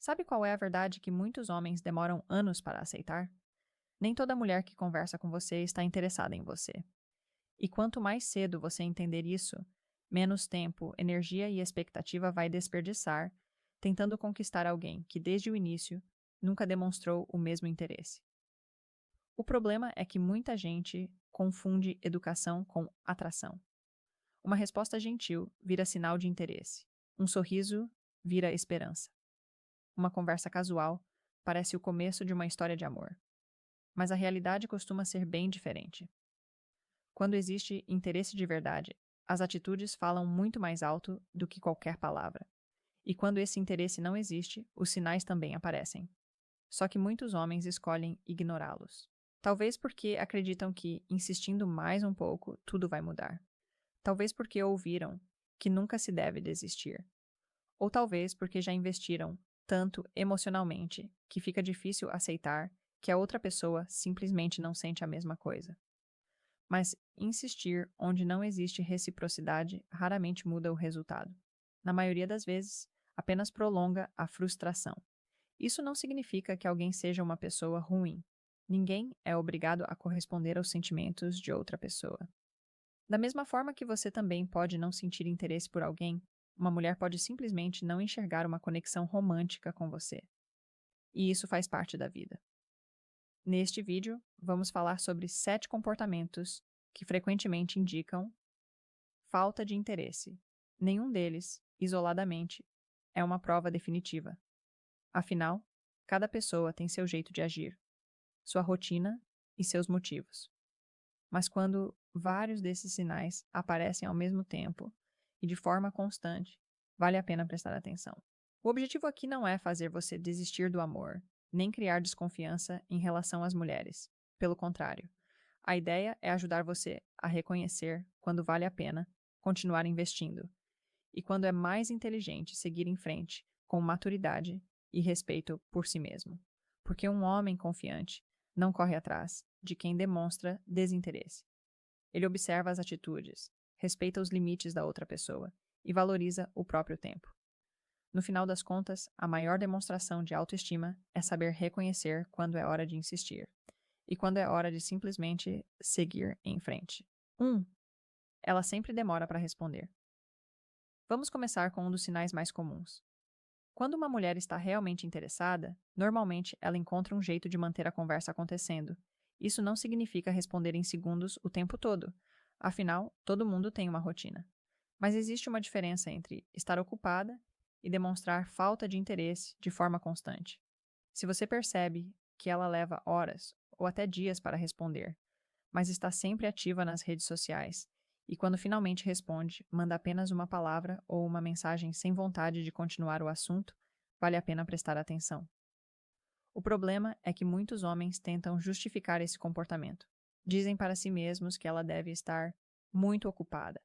Sabe qual é a verdade que muitos homens demoram anos para aceitar? Nem toda mulher que conversa com você está interessada em você. E quanto mais cedo você entender isso, menos tempo, energia e expectativa vai desperdiçar tentando conquistar alguém que, desde o início, nunca demonstrou o mesmo interesse. O problema é que muita gente confunde educação com atração. Uma resposta gentil vira sinal de interesse. Um sorriso vira esperança. Uma conversa casual parece o começo de uma história de amor. Mas a realidade costuma ser bem diferente. Quando existe interesse de verdade, as atitudes falam muito mais alto do que qualquer palavra. E quando esse interesse não existe, os sinais também aparecem. Só que muitos homens escolhem ignorá-los. Talvez porque acreditam que, insistindo mais um pouco, tudo vai mudar. Talvez porque ouviram que nunca se deve desistir. Ou talvez porque já investiram tanto emocionalmente que fica difícil aceitar que a outra pessoa simplesmente não sente a mesma coisa. Mas insistir onde não existe reciprocidade raramente muda o resultado. Na maioria das vezes, apenas prolonga a frustração. Isso não significa que alguém seja uma pessoa ruim. Ninguém é obrigado a corresponder aos sentimentos de outra pessoa. Da mesma forma que você também pode não sentir interesse por alguém, uma mulher pode simplesmente não enxergar uma conexão romântica com você. E isso faz parte da vida. Neste vídeo, vamos falar sobre 7 comportamentos que frequentemente indicam falta de interesse. Nenhum deles, isoladamente, é uma prova definitiva. Afinal, cada pessoa tem seu jeito de agir, sua rotina e seus motivos. Mas quando vários desses sinais aparecem ao mesmo tempo e de forma constante, vale a pena prestar atenção. O objetivo aqui não é fazer você desistir do amor, nem criar desconfiança em relação às mulheres. Pelo contrário, a ideia é ajudar você a reconhecer quando vale a pena continuar investindo e quando é mais inteligente seguir em frente com maturidade e respeito por si mesmo. Porque um homem confiante não corre atrás de quem demonstra desinteresse. Ele observa as atitudes, respeita os limites da outra pessoa e valoriza o próprio tempo. No final das contas, a maior demonstração de autoestima é saber reconhecer quando é hora de insistir e quando é hora de simplesmente seguir em frente. 1. Ela sempre demora para responder. Vamos começar com um dos sinais mais comuns. Quando uma mulher está realmente interessada, normalmente ela encontra um jeito de manter a conversa acontecendo. Isso não significa responder em segundos o tempo todo. Afinal, todo mundo tem uma rotina. Mas existe uma diferença entre estar ocupada e demonstrar falta de interesse de forma constante. Se você percebe que ela leva horas ou até dias para responder, mas está sempre ativa nas redes sociais, e quando finalmente responde, manda apenas uma palavra ou uma mensagem sem vontade de continuar o assunto, vale a pena prestar atenção. O problema é que muitos homens tentam justificar esse comportamento. Dizem para si mesmos que ela deve estar muito ocupada,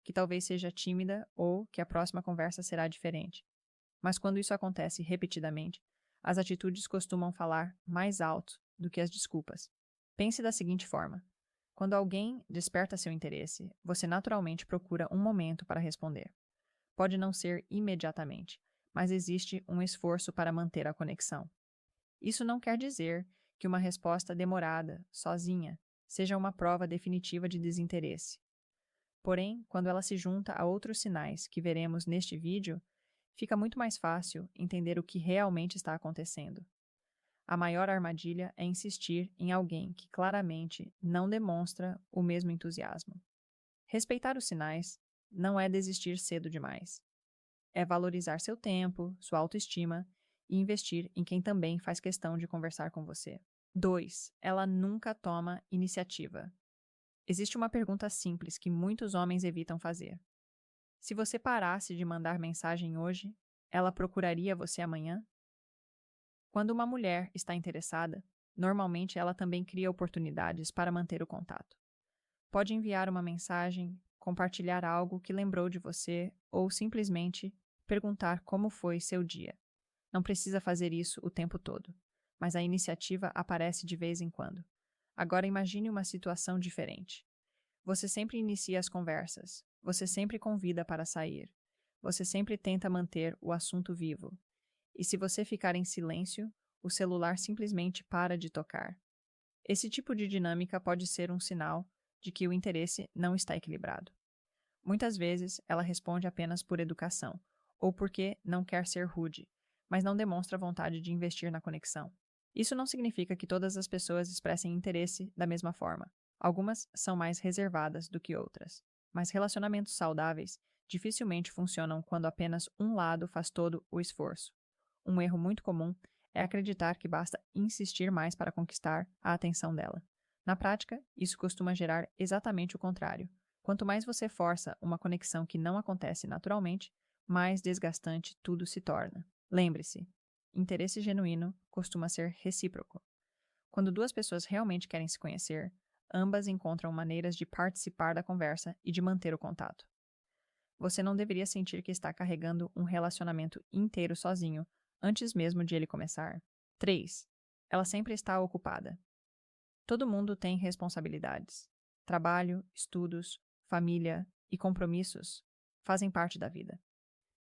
que talvez seja tímida ou que a próxima conversa será diferente. Mas quando isso acontece repetidamente, as atitudes costumam falar mais alto do que as desculpas. Pense da seguinte forma: quando alguém desperta seu interesse, você naturalmente procura um momento para responder. Pode não ser imediatamente, mas existe um esforço para manter a conexão. Isso não quer dizer que uma resposta demorada, sozinha, seja uma prova definitiva de desinteresse. Porém, quando ela se junta a outros sinais que veremos neste vídeo, fica muito mais fácil entender o que realmente está acontecendo. A maior armadilha é insistir em alguém que claramente não demonstra o mesmo entusiasmo. Respeitar os sinais não é desistir cedo demais. É valorizar seu tempo, sua autoestima e investir em quem também faz questão de conversar com você. 2. Ela nunca toma iniciativa. Existe uma pergunta simples que muitos homens evitam fazer. Se você parasse de mandar mensagem hoje, ela procuraria você amanhã? Quando uma mulher está interessada, normalmente ela também cria oportunidades para manter o contato. Pode enviar uma mensagem, compartilhar algo que lembrou de você ou simplesmente perguntar como foi seu dia. Não precisa fazer isso o tempo todo, mas a iniciativa aparece de vez em quando. Agora imagine uma situação diferente. Você sempre inicia as conversas, você sempre convida para sair, você sempre tenta manter o assunto vivo. E se você ficar em silêncio, o celular simplesmente para de tocar. Esse tipo de dinâmica pode ser um sinal de que o interesse não está equilibrado. Muitas vezes, ela responde apenas por educação, ou porque não quer ser rude, mas não demonstra vontade de investir na conexão. Isso não significa que todas as pessoas expressem interesse da mesma forma. Algumas são mais reservadas do que outras. Mas relacionamentos saudáveis dificilmente funcionam quando apenas um lado faz todo o esforço. Um erro muito comum é acreditar que basta insistir mais para conquistar a atenção dela. Na prática, isso costuma gerar exatamente o contrário. Quanto mais você força uma conexão que não acontece naturalmente, mais desgastante tudo se torna. Lembre-se, interesse genuíno costuma ser recíproco. Quando duas pessoas realmente querem se conhecer, ambas encontram maneiras de participar da conversa e de manter o contato. Você não deveria sentir que está carregando um relacionamento inteiro sozinho, antes mesmo de ele começar. 3. Ela sempre está ocupada. Todo mundo tem responsabilidades. Trabalho, estudos, família e compromissos fazem parte da vida.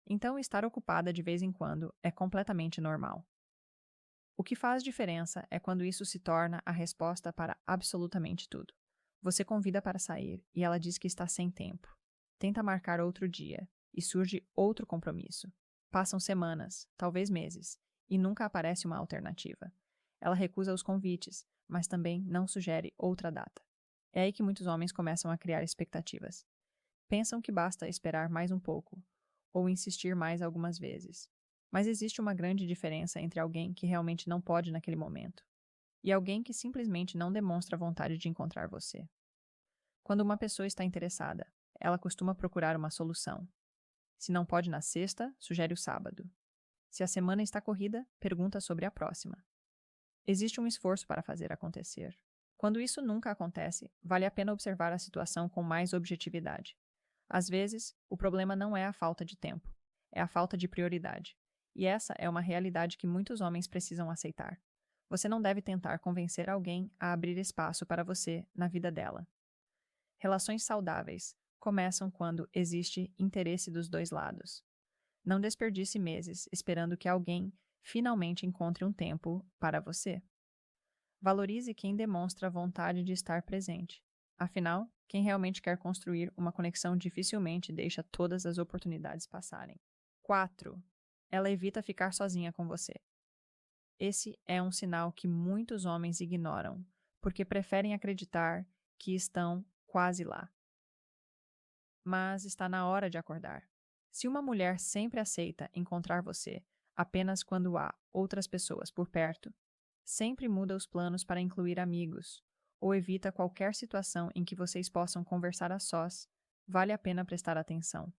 Então, estar ocupada de vez em quando é completamente normal. O que faz diferença é quando isso se torna a resposta para absolutamente tudo. Você convida para sair e ela diz que está sem tempo. Tenta marcar outro dia e surge outro compromisso. Passam semanas, talvez meses, e nunca aparece uma alternativa. Ela recusa os convites, mas também não sugere outra data. É aí que muitos homens começam a criar expectativas. Pensam que basta esperar mais um pouco, ou insistir mais algumas vezes. Mas existe uma grande diferença entre alguém que realmente não pode naquele momento e alguém que simplesmente não demonstra vontade de encontrar você. Quando uma pessoa está interessada, ela costuma procurar uma solução. Se não pode na sexta, sugere o sábado. Se a semana está corrida, pergunta sobre a próxima. Existe um esforço para fazer acontecer. Quando isso nunca acontece, vale a pena observar a situação com mais objetividade. Às vezes, o problema não é a falta de tempo, é a falta de prioridade. E essa é uma realidade que muitos homens precisam aceitar. Você não deve tentar convencer alguém a abrir espaço para você na vida dela. Relações saudáveis começam quando existe interesse dos dois lados. Não desperdice meses esperando que alguém finalmente encontre um tempo para você. Valorize quem demonstra vontade de estar presente. Afinal, quem realmente quer construir uma conexão dificilmente deixa todas as oportunidades passarem. 4. Ela evita ficar sozinha com você. Esse é um sinal que muitos homens ignoram, porque preferem acreditar que estão quase lá. Mas está na hora de acordar. Se uma mulher sempre aceita encontrar você apenas quando há outras pessoas por perto, sempre muda os planos para incluir amigos, ou evita qualquer situação em que vocês possam conversar a sós, vale a pena prestar atenção.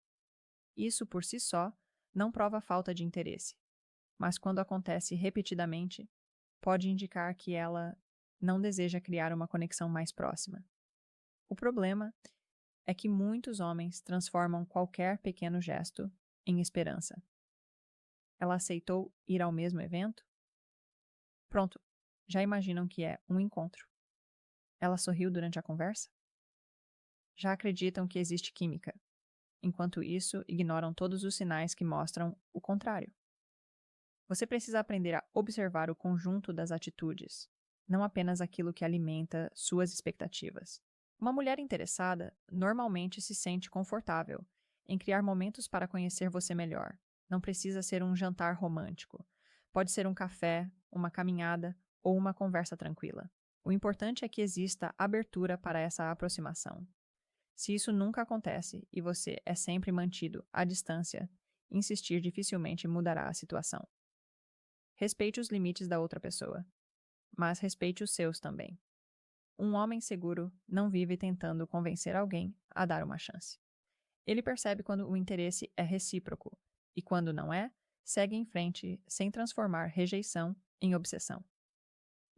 Isso por si só não prova falta de interesse, mas quando acontece repetidamente, pode indicar que ela não deseja criar uma conexão mais próxima. O problema é que muitos homens transformam qualquer pequeno gesto em esperança. Ela aceitou ir ao mesmo evento? Pronto, já imaginam que é um encontro. Ela sorriu durante a conversa? Já acreditam que existe química. Enquanto isso, ignoram todos os sinais que mostram o contrário. Você precisa aprender a observar o conjunto das atitudes, não apenas aquilo que alimenta suas expectativas. Uma mulher interessada normalmente se sente confortável em criar momentos para conhecer você melhor. Não precisa ser um jantar romântico. Pode ser um café, uma caminhada ou uma conversa tranquila. O importante é que exista abertura para essa aproximação. Se isso nunca acontece e você é sempre mantido à distância, insistir dificilmente mudará a situação. Respeite os limites da outra pessoa, mas respeite os seus também. Um homem seguro não vive tentando convencer alguém a dar uma chance. Ele percebe quando o interesse é recíproco e, quando não é, segue em frente sem transformar rejeição em obsessão.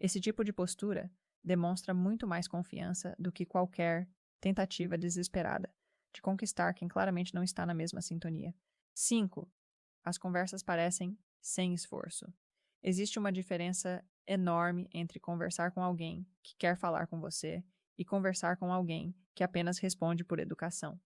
Esse tipo de postura demonstra muito mais confiança do que qualquer tentativa desesperada de conquistar quem claramente não está na mesma sintonia. 5. As conversas parecem sem esforço. Existe uma diferença enorme entre conversar com alguém que quer falar com você e conversar com alguém que apenas responde por educação.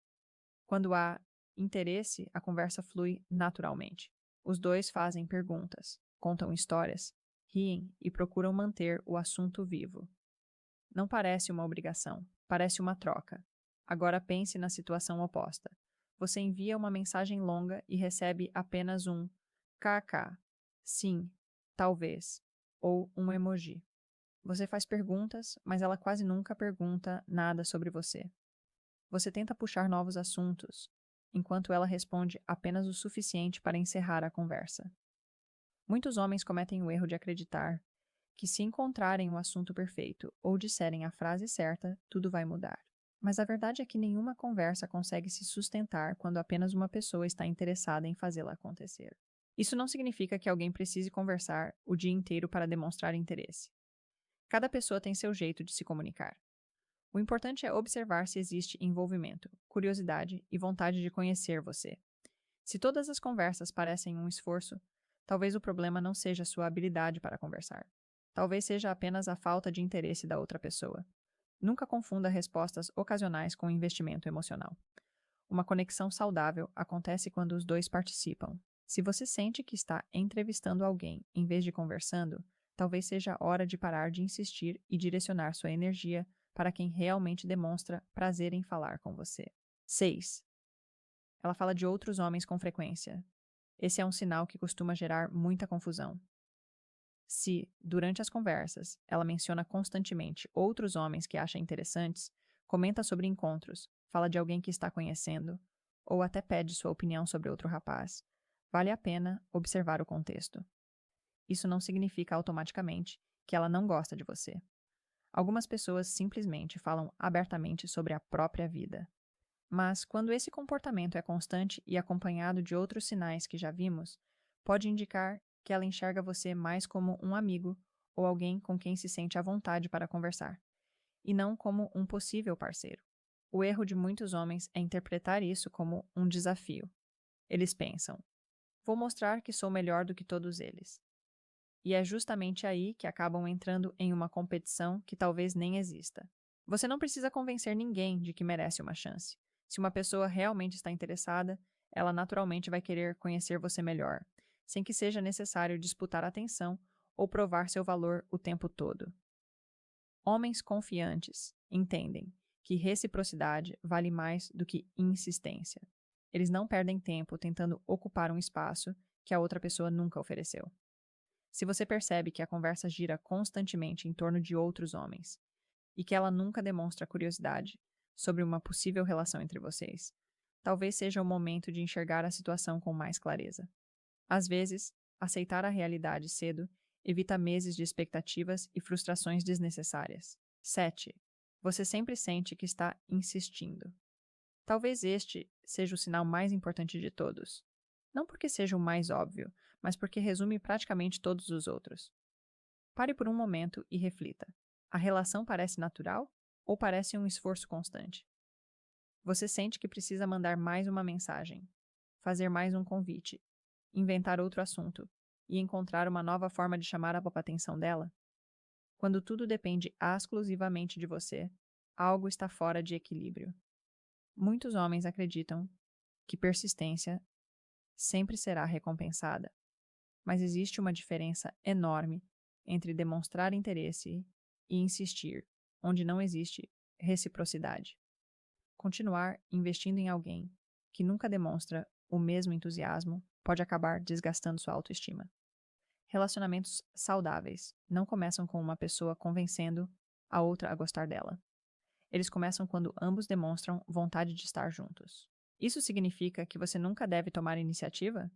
Quando há interesse, a conversa flui naturalmente. Os dois fazem perguntas, contam histórias, riem e procuram manter o assunto vivo. Não parece uma obrigação, parece uma troca. Agora pense na situação oposta. Você envia uma mensagem longa e recebe apenas um KK, sim, talvez, ou um emoji. Você faz perguntas, mas ela quase nunca pergunta nada sobre você. Você tenta puxar novos assuntos, enquanto ela responde apenas o suficiente para encerrar a conversa. Muitos homens cometem o erro de acreditar que, se encontrarem o assunto perfeito ou disserem a frase certa, tudo vai mudar. Mas a verdade é que nenhuma conversa consegue se sustentar quando apenas uma pessoa está interessada em fazê-la acontecer. Isso não significa que alguém precise conversar o dia inteiro para demonstrar interesse. Cada pessoa tem seu jeito de se comunicar. O importante é observar se existe envolvimento, curiosidade e vontade de conhecer você. Se todas as conversas parecem um esforço, talvez o problema não seja sua habilidade para conversar. Talvez seja apenas a falta de interesse da outra pessoa. Nunca confunda respostas ocasionais com investimento emocional. Uma conexão saudável acontece quando os dois participam. Se você sente que está entrevistando alguém em vez de conversando, talvez seja a hora de parar de insistir e direcionar sua energia para quem realmente demonstra prazer em falar com você. 6. Ela fala de outros homens com frequência. Esse é um sinal que costuma gerar muita confusão. Se, durante as conversas, ela menciona constantemente outros homens que acha interessantes, comenta sobre encontros, fala de alguém que está conhecendo, ou até pede sua opinião sobre outro rapaz, vale a pena observar o contexto. Isso não significa automaticamente que ela não gosta de você. Algumas pessoas simplesmente falam abertamente sobre a própria vida. Mas, quando esse comportamento é constante e acompanhado de outros sinais que já vimos, pode indicar que ela enxerga você mais como um amigo ou alguém com quem se sente à vontade para conversar, e não como um possível parceiro. O erro de muitos homens é interpretar isso como um desafio. Eles pensam: vou mostrar que sou melhor do que todos eles. E é justamente aí que acabam entrando em uma competição que talvez nem exista. Você não precisa convencer ninguém de que merece uma chance. Se uma pessoa realmente está interessada, ela naturalmente vai querer conhecer você melhor, sem que seja necessário disputar atenção ou provar seu valor o tempo todo. Homens confiantes entendem que reciprocidade vale mais do que insistência. Eles não perdem tempo tentando ocupar um espaço que a outra pessoa nunca ofereceu. Se você percebe que a conversa gira constantemente em torno de outros homens e que ela nunca demonstra curiosidade sobre uma possível relação entre vocês, talvez seja o momento de enxergar a situação com mais clareza. Às vezes, aceitar a realidade cedo evita meses de expectativas e frustrações desnecessárias. 7. Você sempre sente que está insistindo. Talvez este seja o sinal mais importante de todos. Não porque seja o mais óbvio, mas porque resume praticamente todos os outros. Pare por um momento e reflita. A relação parece natural ou parece um esforço constante? Você sente que precisa mandar mais uma mensagem, fazer mais um convite, inventar outro assunto e encontrar uma nova forma de chamar a atenção dela? Quando tudo depende exclusivamente de você, algo está fora de equilíbrio. Muitos homens acreditam que persistência sempre será recompensada, mas existe uma diferença enorme entre demonstrar interesse e insistir, onde não existe reciprocidade. Continuar investindo em alguém que nunca demonstra o mesmo entusiasmo pode acabar desgastando sua autoestima. Relacionamentos saudáveis não começam com uma pessoa convencendo a outra a gostar dela. Eles começam quando ambos demonstram vontade de estar juntos. Isso significa que você nunca deve tomar iniciativa?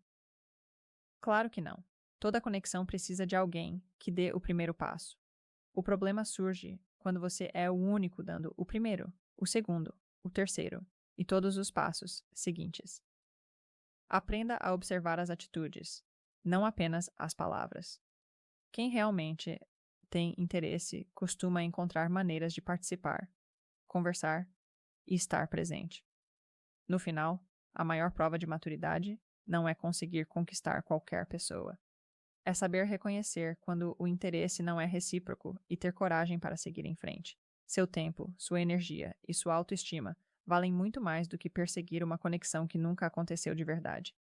Claro que não. Toda conexão precisa de alguém que dê o primeiro passo. O problema surge quando você é o único dando o primeiro, o segundo, o terceiro e todos os passos seguintes. Aprenda a observar as atitudes, não apenas as palavras. Quem realmente tem interesse costuma encontrar maneiras de participar, conversar e estar presente. No final, a maior prova de maturidade não é conseguir conquistar qualquer pessoa. É saber reconhecer quando o interesse não é recíproco e ter coragem para seguir em frente. Seu tempo, sua energia e sua autoestima valem muito mais do que perseguir uma conexão que nunca aconteceu de verdade.